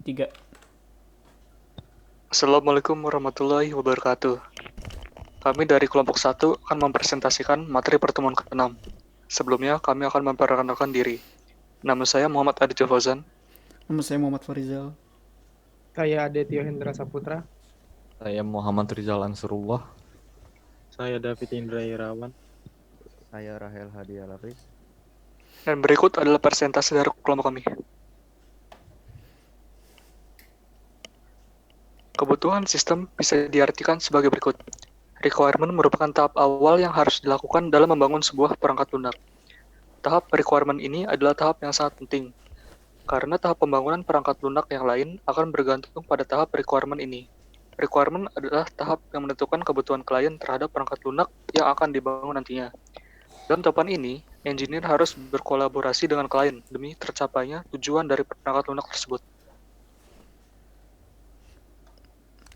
Tiga. Assalamualaikum warahmatullahi wabarakatuh. Kami dari kelompok 1 akan mempresentasikan materi pertemuan ke-6. Sebelumnya, kami akan memperkenalkan diri. Nama saya Muhammad Aditya Fauzan. Nama saya Muhammad Farizal. Saya Aditya Hendra Saputra. Saya Muhammad Rizal Ansarullah. Saya David Indra Irawan. Saya Rahel Hadi Alaris. Dan berikut adalah presentasi dari kelompok kami. Kebutuhan sistem bisa diartikan sebagai berikut. Requirement merupakan tahap awal yang harus dilakukan dalam membangun sebuah perangkat lunak. Tahap requirement ini adalah tahap yang sangat penting, karena tahap pembangunan perangkat lunak yang lain akan bergantung pada tahap requirement ini. Requirement adalah tahap yang menentukan kebutuhan klien terhadap perangkat lunak yang akan dibangun nantinya. Dalam tahapan ini, engineer harus berkolaborasi dengan klien demi tercapainya tujuan dari perangkat lunak tersebut.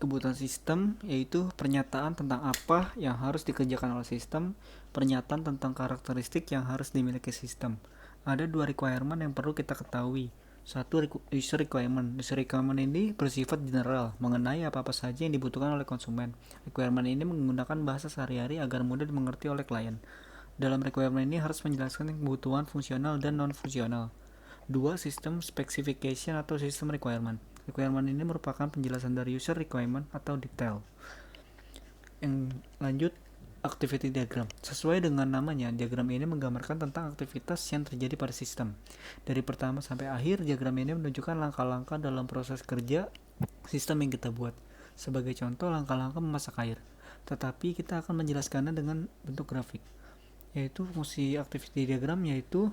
Kebutuhan sistem yaitu pernyataan tentang apa yang harus dikerjakan oleh sistem, pernyataan tentang karakteristik yang harus dimiliki sistem. Ada dua requirement yang perlu kita ketahui. Satu, user requirement. User requirement ini bersifat general, mengenai apa-apa saja yang dibutuhkan oleh konsumen. Requirement ini menggunakan bahasa sehari-hari agar mudah dimengerti oleh klien. Dalam requirement ini harus menjelaskan kebutuhan fungsional dan non-fungsional. Dua, sistem specification atau sistem requirement. Requirement ini merupakan penjelasan dari user requirement atau detail. Yang lanjut, activity diagram. Sesuai dengan namanya, diagram ini menggambarkan tentang aktivitas yang terjadi pada sistem. Dari pertama sampai akhir, diagram ini menunjukkan langkah-langkah dalam proses kerja sistem yang kita buat. Sebagai contoh, langkah-langkah memasak air. Tetapi kita akan menjelaskannya dengan bentuk grafik. Yaitu fungsi activity diagram yaitu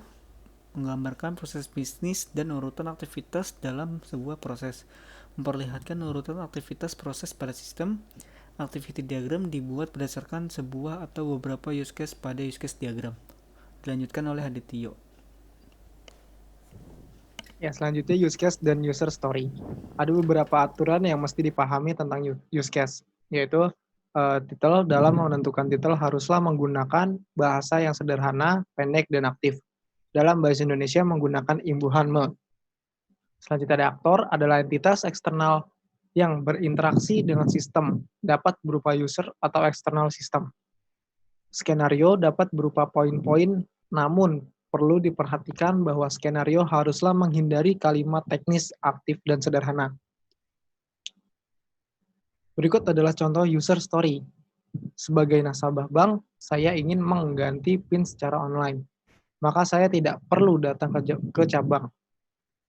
menggambarkan proses bisnis dan urutan aktivitas dalam sebuah proses, memperlihatkan urutan aktivitas proses pada sistem. Activity diagram dibuat berdasarkan sebuah atau beberapa use case pada use case diagram. Dilanjutkan oleh Adityo. Ya, selanjutnya use case dan user story. Ada beberapa aturan yang mesti dipahami tentang use case, yaitu titel dalam menentukan titel haruslah menggunakan bahasa yang sederhana, pendek, dan aktif. Dalam bahasa Indonesia menggunakan imbuhan me. Selanjutnya ada aktor, adalah entitas eksternal yang berinteraksi dengan sistem, dapat berupa user atau eksternal sistem. Skenario dapat berupa poin-poin, namun perlu diperhatikan bahwa skenario haruslah menghindari kalimat teknis, aktif, dan sederhana. Berikut adalah contoh user story. Sebagai nasabah bank, saya ingin mengganti PIN secara online. Maka saya tidak perlu datang ke cabang.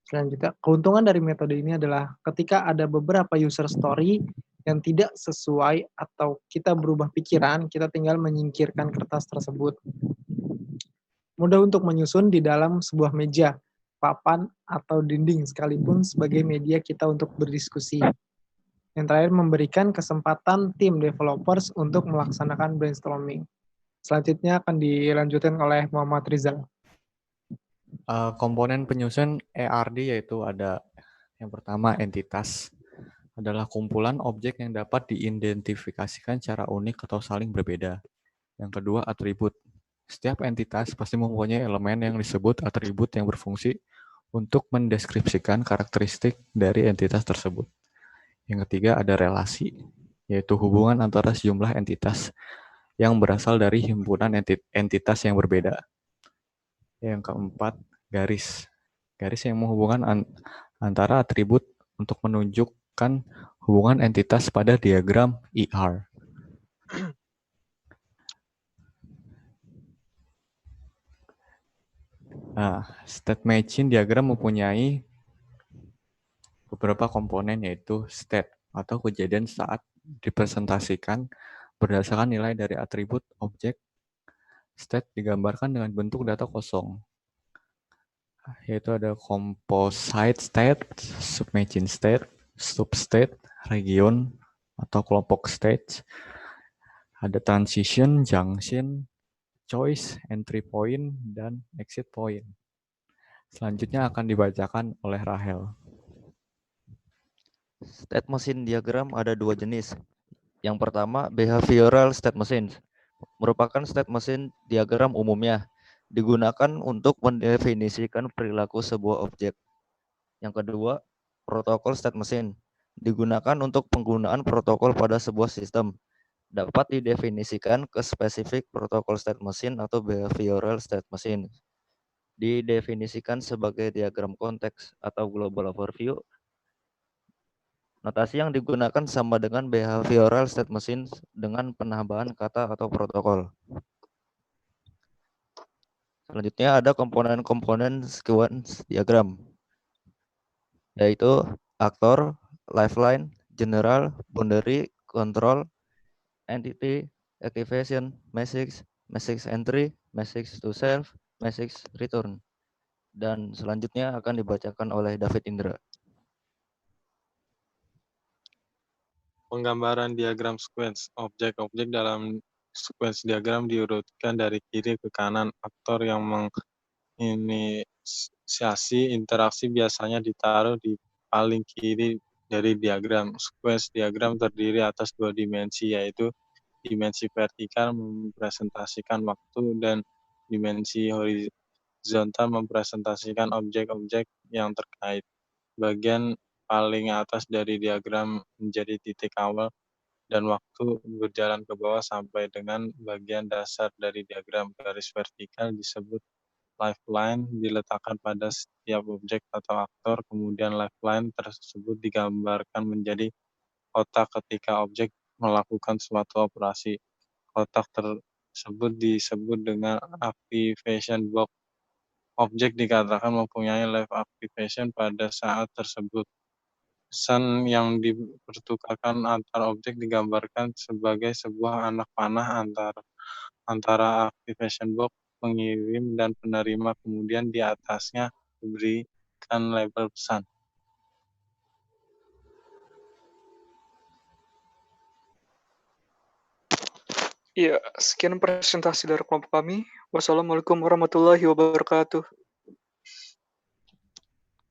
Selanjutnya, keuntungan dari metode ini adalah ketika ada beberapa user story yang tidak sesuai atau kita berubah pikiran, kita tinggal menyingkirkan kertas tersebut. Mudah untuk menyusun di dalam sebuah meja, papan, atau dinding sekalipun sebagai media kita untuk berdiskusi. Yang terakhir, memberikan kesempatan tim developers untuk melaksanakan brainstorming. Selanjutnya akan dilanjutkan oleh Muhammad Rizal. Komponen penyusun ERD yaitu ada yang pertama entitas, adalah kumpulan objek yang dapat diidentifikasikan secara unik atau saling berbeda. Yang kedua, atribut. Setiap entitas pasti mempunyai elemen yang disebut atribut yang berfungsi untuk mendeskripsikan karakteristik dari entitas tersebut. Yang ketiga, ada relasi, yaitu hubungan antara sejumlah entitas yang berasal dari himpunan entitas yang berbeda. Yang keempat, garis. Garis yang menghubungkan antara atribut untuk menunjukkan hubungan entitas pada diagram ER. Nah, state machine diagram mempunyai beberapa komponen yaitu state atau kejadian saat dipresentasikan berdasarkan nilai dari atribut objek. State digambarkan dengan bentuk data kosong, yaitu ada composite state, submachine state, substate, region atau kelompok state, ada transition, junction, choice, entry point, dan exit point. Selanjutnya akan dibacakan oleh Rahel. State machine diagram ada dua jenis. Yang pertama, behavioral state machine. Merupakan state machine diagram umumnya digunakan untuk mendefinisikan perilaku sebuah objek. Yang kedua, Protokol state machine digunakan untuk penggunaan protokol pada sebuah sistem. Dapat didefinisikan ke spesifik protokol state machine atau behavioral state machine. Didefinisikan sebagai diagram konteks atau global overview. Notasi yang digunakan sama dengan behavioral state machine dengan penambahan kata atau protokol. Selanjutnya ada komponen-komponen sequence diagram, yaitu aktor, lifeline, general, boundary, control, entity, activation, message, message entry, message to self, message return. Dan selanjutnya akan dibacakan oleh David Indra. Penggambaran diagram sequence. Objek-objek dalam sequence diagram diurutkan dari kiri ke kanan. Aktor yang menginisiasi interaksi biasanya ditaruh di paling kiri dari diagram. Sequence diagram terdiri atas dua dimensi, yaitu dimensi vertikal mempresentasikan waktu dan dimensi horizontal mempresentasikan objek-objek yang terkait. Bagian paling atas dari diagram menjadi titik awal dan waktu berjalan ke bawah sampai dengan bagian dasar dari diagram. Garis vertikal disebut lifeline diletakkan pada setiap objek atau aktor, kemudian lifeline tersebut digambarkan menjadi kotak ketika objek melakukan suatu operasi. Kotak tersebut disebut dengan activation box. Objek dikatakan mempunyai live activation pada saat tersebut. Pesan yang dipertukarkan antar objek digambarkan sebagai sebuah anak panah antara activation box, pengirim dan penerima, kemudian di atasnya diberikan label pesan. Iya, sekian presentasi dari kelompok kami. Wassalamualaikum warahmatullahi wabarakatuh.